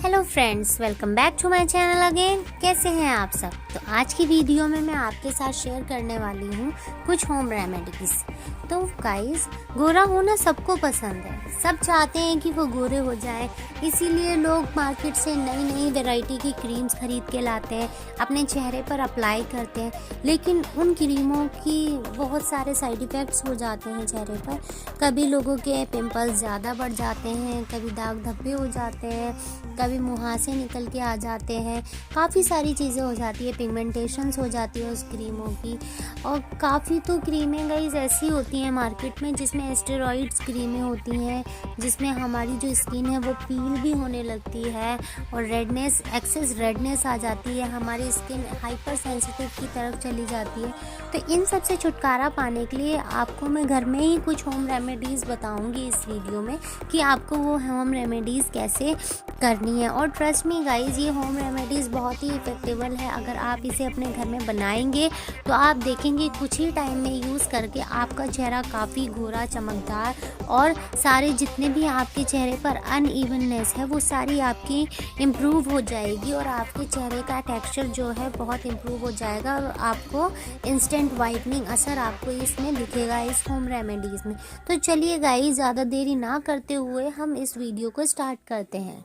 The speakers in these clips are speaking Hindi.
Hello friends, welcome back to my channel again. कैसे हैं आप सब? तो आज की वीडियो में मैं आपके साथ शेयर करने वाली हूँ कुछ होम रेमेडीज। तो गाइस, गोरा होना सबको पसंद है, सब चाहते हैं कि वो गोरे हो जाएं, इसीलिए लोग मार्केट से नई नई वैरायटी की क्रीम्स खरीद के लाते हैं, अपने चेहरे पर अप्लाई करते हैं। लेकिन उन क्रीमों की बहुत सारे साइड इफ़ेक्ट्स हो जाते हैं चेहरे पर। कभी लोगों के पिंपल्स ज़्यादा बढ़ जाते हैं, कभी दाग धब्बे हो जाते हैं, कभी मुहासे निकल के आ जाते हैं, काफ़ी सारी चीज़ें हो जाती है, पिगमेंटेशंस हो जाती है उस क्रीमों की। और काफ़ी तो क्रीमें गाइस ऐसी होती हैं मार्केट में जिसमें स्टेरॉइड्स क्रीमें होती हैं, जिसमें हमारी जो स्किन है वो पील भी होने लगती है और रेडनेस, एक्सेस रेडनेस आ जाती है, हमारी स्किन हाइपर सेंसिटिव की तरफ चली जाती है। तो इन सब से छुटकारा पाने के लिए आपको मैं घर में ही कुछ होम रेमेडीज़ बताऊंगी इस वीडियो में कि आपको वो होम रेमेडीज़ कैसे करनी है। और ट्रस्ट मी गाइस, ये होम रेमेडीज़ बहुत ही इफेक्टिवल है। अगर आप इसे अपने घर में बनाएंगे तो आप देखेंगे कुछ ही टाइम में यूज़ करके आपका चेहरा काफ़ी गोरा, चमकदार और सारे जितने भी आपके चेहरे पर अनइवननेस है वो सारी आपकी इम्प्रूव हो जाएगी और आपके चेहरे का टेक्सचर जो है बहुत इम्प्रूव हो जाएगा और आपको इंस्टेंट वाइटनिंग असर आपको इसमें दिखेगा इस होम रेमेडीज़ में। तो चलिए गाइस, ज़्यादा देरी ना करते हुए हम इस वीडियो को स्टार्ट करते हैं।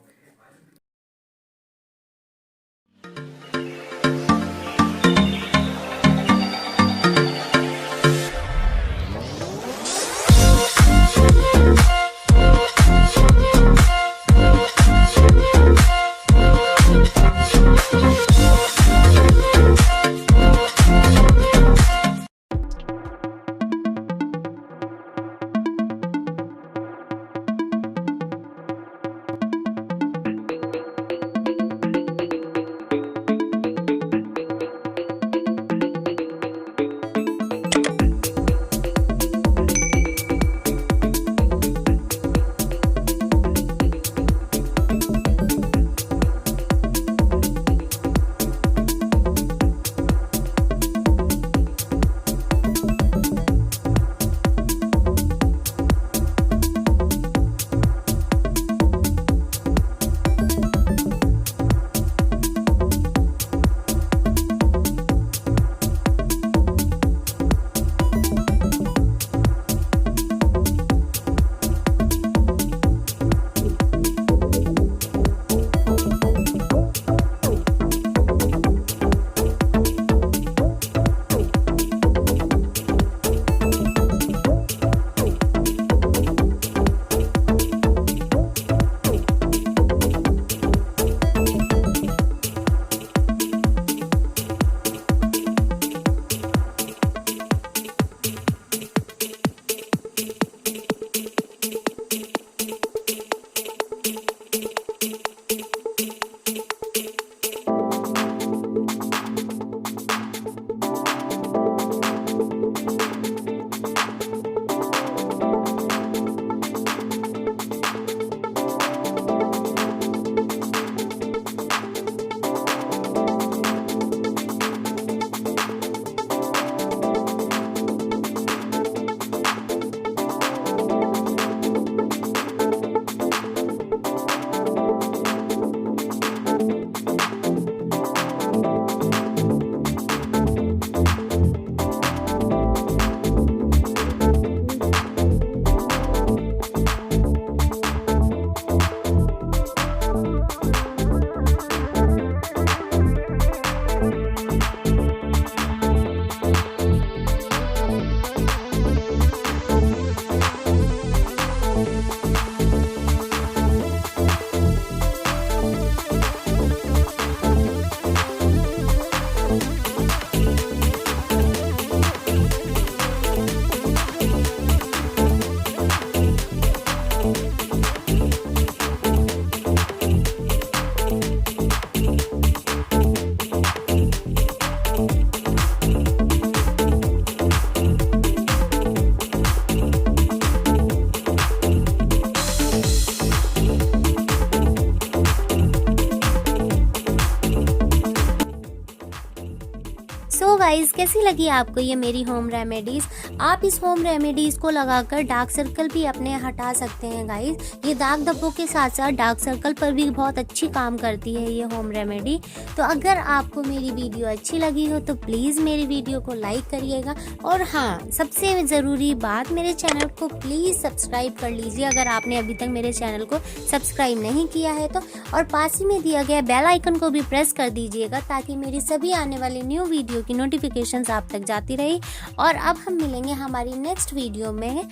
कैसी लगी आपको ये मेरी होम रेमेडीज़? आप इस होम रेमेडीज़ को लगाकर डार्क सर्कल भी अपने हटा सकते हैं गाइस। ये दाग धब्बों के साथ साथ डार्क सर्कल पर भी बहुत अच्छी काम करती है ये होम रेमेडी। तो अगर आपको मेरी वीडियो अच्छी लगी हो तो प्लीज़ मेरी वीडियो को लाइक करिएगा, और हाँ, सबसे ज़रूरी बात, मेरे चैनल को प्लीज़ सब्सक्राइब कर लीजिए अगर आपने अभी तक मेरे चैनल को सब्सक्राइब नहीं किया है तो, और पास ही में दिया गया बेल आइकन को भी प्रेस कर दीजिएगा ताकि मेरी सभी आने वाली न्यू वीडियो की नोटिफिकेशंस आप तक जाती रही। और अब हम मिलेंगे हमारी नेक्स्ट वीडियो में।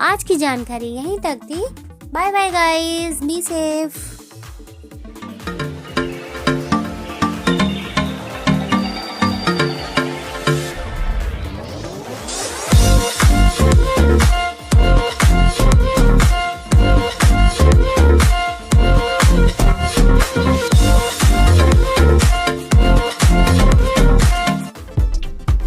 आज की जानकारी यहीं तक थी। Bye bye guys, be safe.